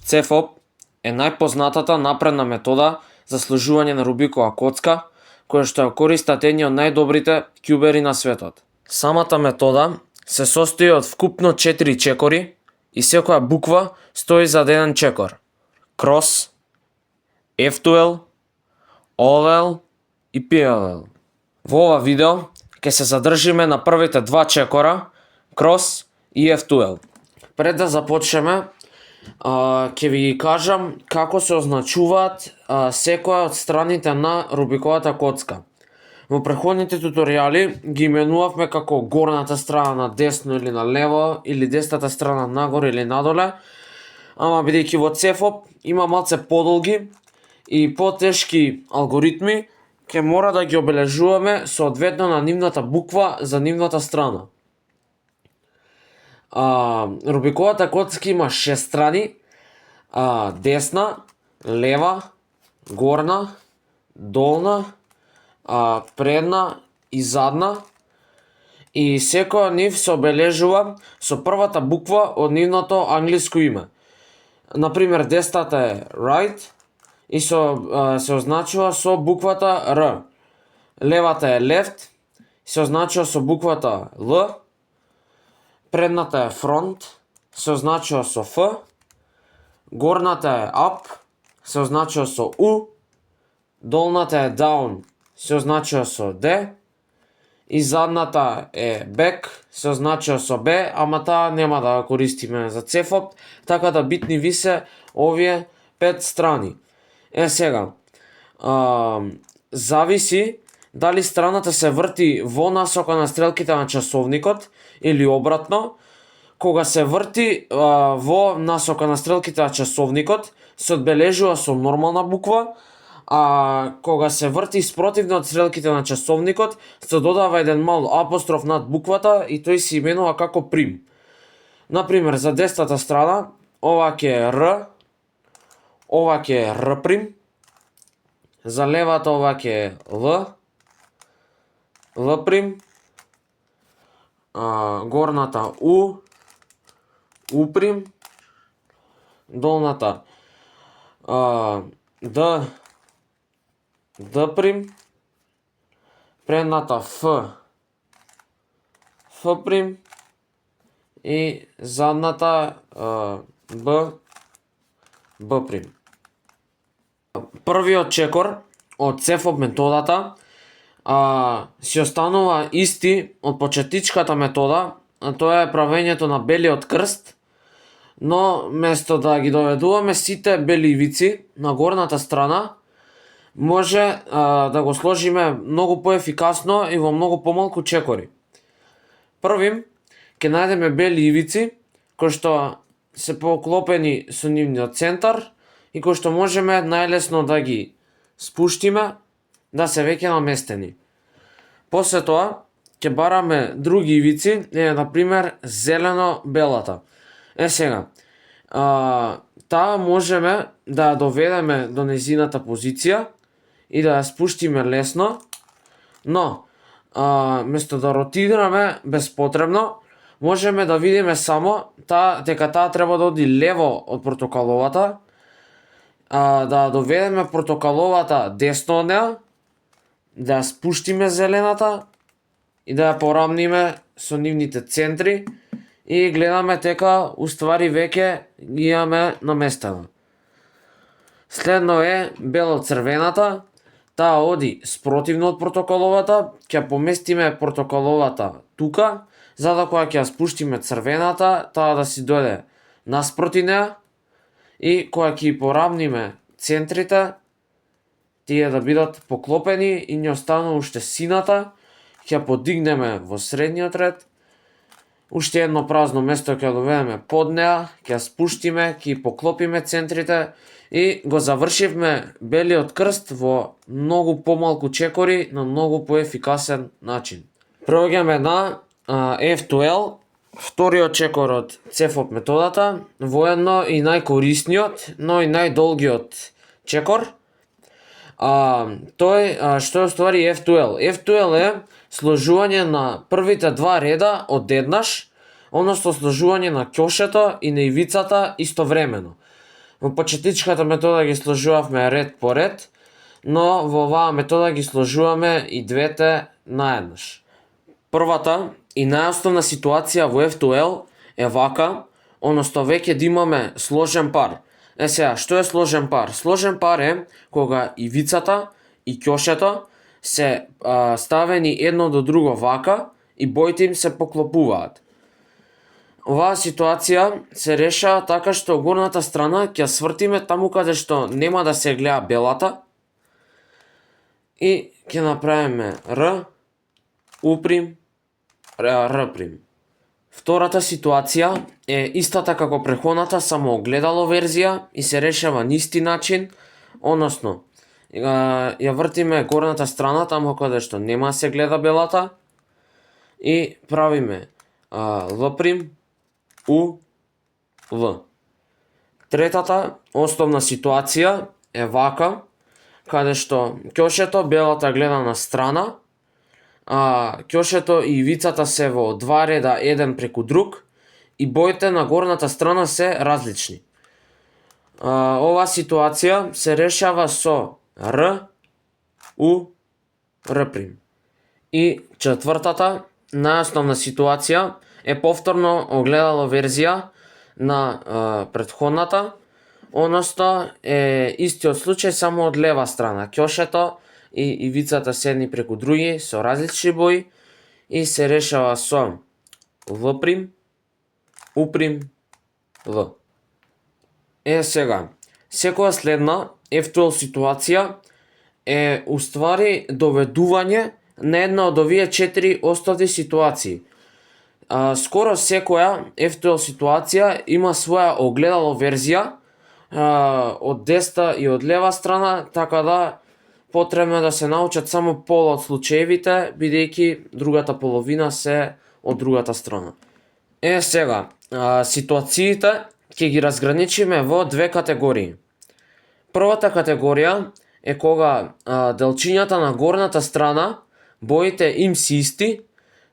CFOP е најпознатата напредна метода за сложување на Рубикова коцка, која што ја користат едни од најдобрите ќубери на светот. Самата метода се состои од вкупно 4 чекори и секоја буква стои зад еден чекор: крос, F2L, OL и PLL. Во ова видео ќе се задржиме на првите два чекора, крос и F2L. Пред да започнеме, ќе ви кажам како се означуваат секоја од страните на Рубиковата коцка. Во претходните туторијали ги именувавме како горната страна на десно или на лево, или десната страна нагоре или надоле, ама бидејќи во CFOP има малце подолги и потешки алгоритми, ќе мора да ги обележуваме соодветно на нивната буква за нивната страна. Рубиковата коцка има 6 страни: десна, лева, горна, долна, предна и задна, и секоја нив се обележува со првата буква од нивното англиско име. Например, десната е right и се означува со буквата R. Левата е left, се означува со буквата L. Предната е front, се означува со F. Горната е up, се означува со U. Долната е down, се означува со D. И задната е back, се означува со B, ама таа нема да ја користиме за CFOP, така да битни ви се овие 5 страни. Сега, зависи дали страната се врти во насока на стрелките на часовникот или обратно. Кога се врти во насока на стрелките на часовникот, се одбележува со нормална буква, а кога се врти спротивно од стрелките на часовникот, се додава еден мал апостроф над буквата и тој се именува како прим. Например, за десната страна, ова ќе е R, ова ќе е R прим, за левата ова ќе е L, L прим, горната U, U прим, долната D, D прим, предната F, F прим и задната B, B прим. Првиот чекор од CFOP методата си останува исти од почетничката метода, а тоа е правењето на белиот крст, но место да ги доведуваме сите бели ивици на горната страна, може да го сложиме многу поефикасно и во многу помалку чекори. Првим ќе најдеме бели ивици кои што се поклопени со нивниот центар и кои што можеме најлесно да ги спуштиме да се веќе наместени. После тоа ќе бараме други ивици, например зелено-белата. Сега, таа можеме да ја доведеме до нејзината позиција и да ја спуштиме лесно, но место да ротираме безпотребно, можеме да видиме само дека таа треба да оди лево од портокаловата, да доведеме портокаловата десно од неа, да ја спуштиме зелената и да ја порамниме со нивните центри и гледаме дека уствари веќе ги имаме наместена. Следно е бело-црвената, таа оди спротивно од портокаловата, ќе поместиме портокаловата тука, за да кога ќе ја спуштиме црвената, таа да си дојде наспроти неа и кога ќе порамниме центрите, тие да бидат поклопени и ни останува уште сината, ќе подигнеме во средниот ред, уште едно празно место ќе доведеме под неа, ќе ја спуштиме, ќе поклопиме центрите и го завршивме белиот крст во многу помалку чекори на многу поефикасен начин. Проаѓаме на F2L, вториот чекор од CFOP методата, воедно и најкорисниот, но и најдолгиот чекор. Тој што е ствари F2L? F2L е сложување на првите два реда одеднаш, односно сложување на ќошето и на ивицата истовремено. Во почетичката метода ги сложувавме ред по ред, но во оваа метода ги сложуваме и двете наеднаш. Првата и најосновна ситуација во F2L е вака, односно веќе да имаме сложен пар. Сега, што е сложен пар? Сложен пар е кога ивицата и ќошето се ставени едно до друго вака и боите им се поклопуваат. Оваа ситуација се решава така што горната страна ќе свртиме таму каде што нема да се гледа белата и ќе направиме R, U', R'. Втората ситуација е истата како претходната, само огледало верзија и се решава на исти начин, односно ја вртиме горната страна таму каде што нема да се гледа белата и правиме L', U, L. Третата основна ситуација е вака, каде што ќошето белата гледа на страна, а ќошето и ивицата се во два реда еден преку друг и боите на горната страна се различни. Оваа ситуација се решава со R, U, R'. И четвртата најосновна ситуација е повторно огледало верзија на претходната, односно е истиот случај само од лева страна. Ќошето и ивицата се едни преку други со различни бои и се решава со L', U', L. Сега, секоја следна F2L ситуација е уствари доведување на една од овие 4 основни ситуации. Скоро секоја F2L ситуација има своја огледало верзија од десна и од лева страна, така да потребно е да се научат само пола од случаевите, бидејќи другата половина се од другата страна. Сега, ситуациите ќе ги разграничиме во две категории. Првата категорија е кога делчињата на горната страна боите им се исти,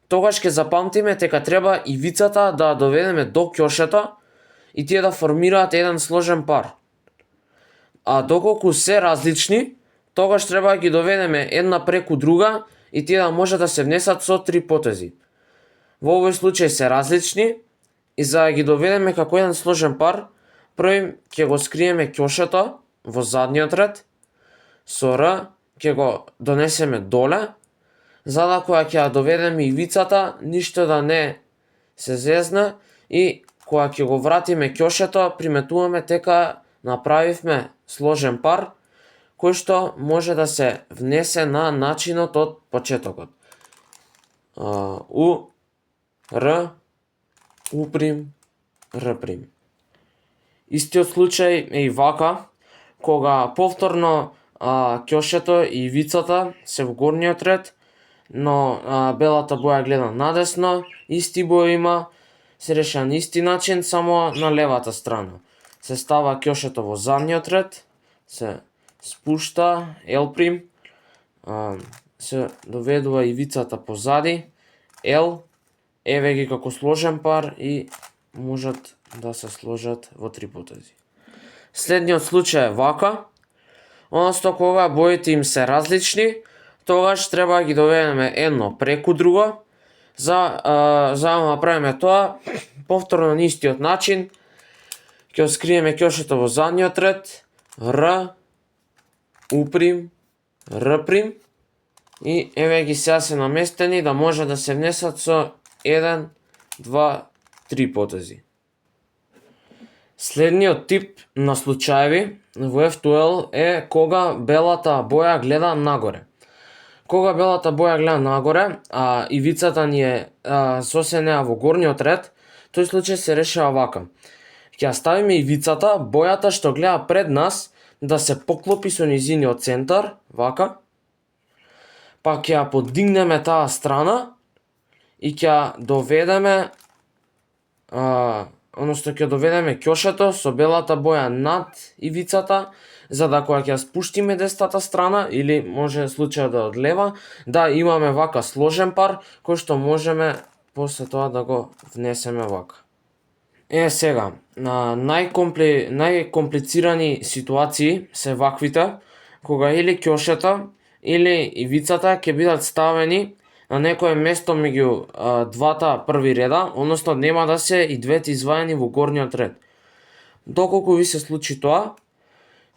тогаш ќе запамтиме дека треба ивицата да доведеме до ќошето и тие да формираат еден сложен пар. А доколку се различни, тогаш треба да ги доведеме една преку друга и тие да може да се внесат со 3 потези. Во овој случај се различни и за да ги доведеме како еден сложен пар, прво ќе го скриеме ќошето во задниот ред, со R ќе го донесеме доле, за да кога ќе ја доведеме ивицата, ништо да не се зезне и кога ќе го вратиме ќошето, приметуваме дека направивме сложен пар, кој што може да се внесе на начинот од почетокот. U, R, U', R'. Истиот случај е и вака, кога повторно ќошето и ивицата се во горниот ред, но белата боја гледа надесно, исти боја има, се решава на исти начин, само на левата страна. Се става ќошето во задниот ред, се спушта L', се доведува ивицата позади, L, еве ги како сложен пар и можат да се сложат во 3 потези. Следниот случај е вака, односно кога боите им се различни, тогаш треба да ги доведеме едно преку друго, за да направиме тоа повторно на истиот начин. Ќе скриеме ќошето во задниот ред, R, U', R' и еве ги сега се наместени да може да се внесат со 1, 2, 3 потези. Следниот тип на случаеви во F2L е кога белата боја гледа нагоре. Кога белата боја гледа нагоре, а ивицата ни е сосенеа во горниот ред, тој случај се решава вака. Ќе ја ставиме ивицата, бојата што гледа пред нас, да се поклопи со низиниот центар, вака, па ќе ја подигнеме таа страна и ќе ја доведеме, односно ќе доведеме ќошето со белата боја над ивицата, за да кога ќе ја спуштиме десната страна, или може случај да од лева, да имаме вака сложен пар, кој што можеме после тоа да го внесеме вака. Сега, најкомплицирани ситуации се ваквите, кога или ќошето или ивицата ќе бидат ставени на некое место меѓу двата први реда, односно нема да се и двете изваени во горниот ред. Доколку ви се случи тоа,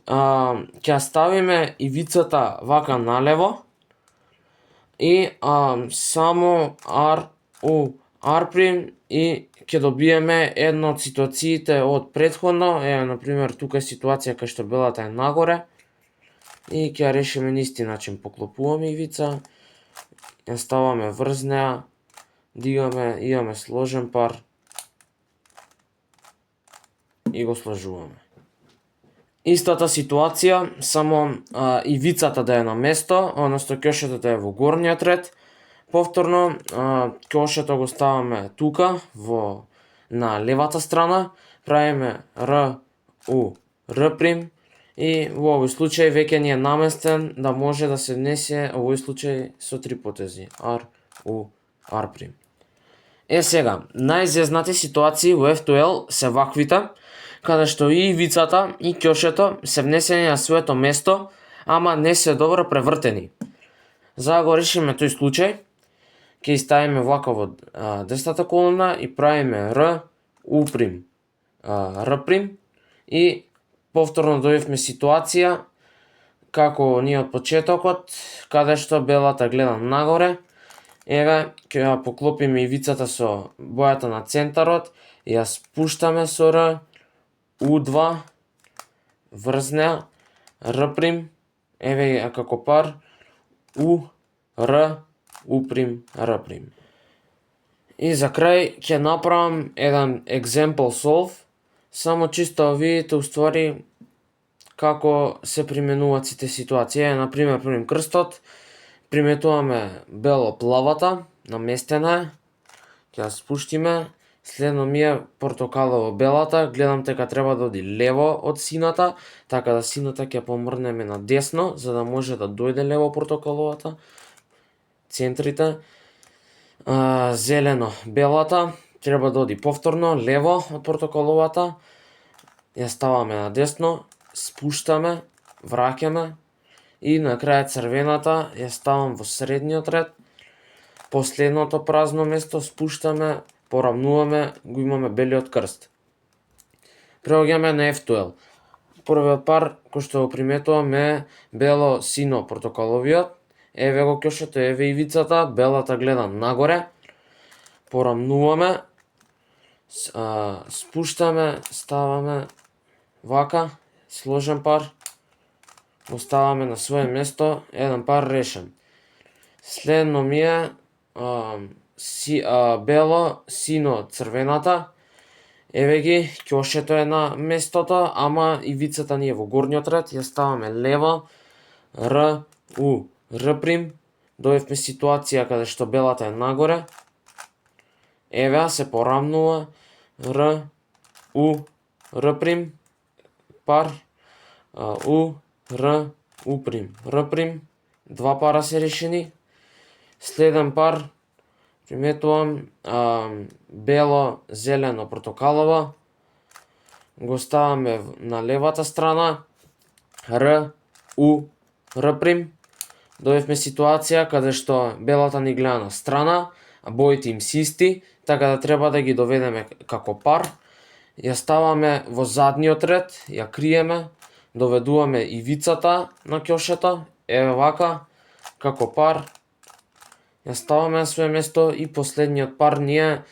ќе ставиме ивицата вака налево и само R' и ќе добиеме една од ситуациите од претходно, например тука е ситуација кај што белата е нагоре и ќе ја решиме на исти начин, поклопуваме ивица, ја ставаме врз неа, дигаме, имаме сложен пар и го сложуваме. Истата ситуација, само ивицата да е на место, односно ќошето да е во горниот ред. Повторно, ќошето го ставаме тука, на левата страна, правиме R, U, R' и во овој случај веќе ни е наместен да може да се внесе овој случај со три потези R, U, R'. Сега, најзезнати ситуации во F2L се ваквите, каде што и ивицата и ќошето се внесени на своето место, ама не се добро превртени. За да го решиме тој случај, ќе ставиме вака во десната колона и правиме R, U', R' и повторно дојдовме ситуација како ние од почетокот, каде што белата гледа нагоре. Еве, ќе ја поклопиме ивицата со бојата на центарот и ја спуштаме со R, U2, врз неа, R', еве ја како пар, U, R, U', R'. И за крај ќе направам еден example solve, само чисто да видите уствари како се применуваат сите ситуации. Например, примем крстот, приметуваме бело-плавата, наместена е, ќе ја спуштиме, следно ми е портокалово-белата, гледам дека треба да оди лево од сината, така да сината ќе помрнеме на десно, за да може да дојде лево портокаловата, центрите. Зелено-белата треба да оди повторно лево од портокаловата, ја ставаме на десно, спуштаме, враќаме и на крај црвената ја ставам во средниот ред, последното празно место спуштаме, порамнуваме, го имаме белиот крст. Преоѓаме на F2L. Првиот пар кој што го приметувам е бело-сино портокаловиот. Еве го ќошето, еве ивицата, белата гледа нагоре, порамнуваме, спуштаме, ставаме вака, сложен пар, го ставаме на свое место, еден пар решен. Следно ми е бело, сино, црвената, еве ги, ќошето е на местото, ама ивицата ни е во горниот ред, ја ставаме лево, R, U, R', дојдовме ситуација каде што белата е нагоре, еве се порамнува, R, U, R', пар, U, R, U', R', два пара се решени. Следен пар, приметувам бело, зелено, портокалово, го ставаме на левата страна, R, U, R', дојдовме ситуација каде што белата ни гледа на страна, а боите им се исти, така да треба да ги доведеме како пар. Ја ставаме во задниот ред, ја криеме, доведуваме ивицата на ќошето, еве вака, како пар, ја ставаме на свое место и последниот пар ни е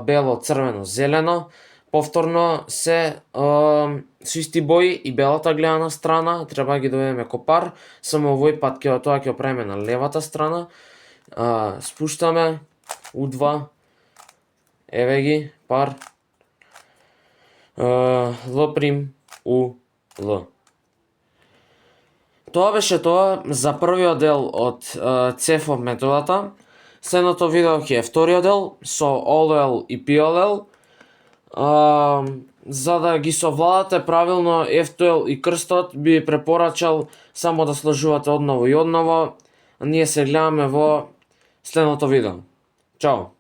бело, црвено, зелено. Повторно се со исти бои и белата гледа на страна, треба да ги доведеме ко пар, само овој пат тоа ќе го правиме на левата страна. Спуштаме, U2, еве ги, пар, L', U, L. Тоа беше тоа за првиот дел од CFOP методата. Следното видео ќе е вториот дел со OLL и PLL. За да ги совладате правилно F2L и крстот, би препорачал само да сложувате одново и одново. Ние се гледаме во следното видео. Чао!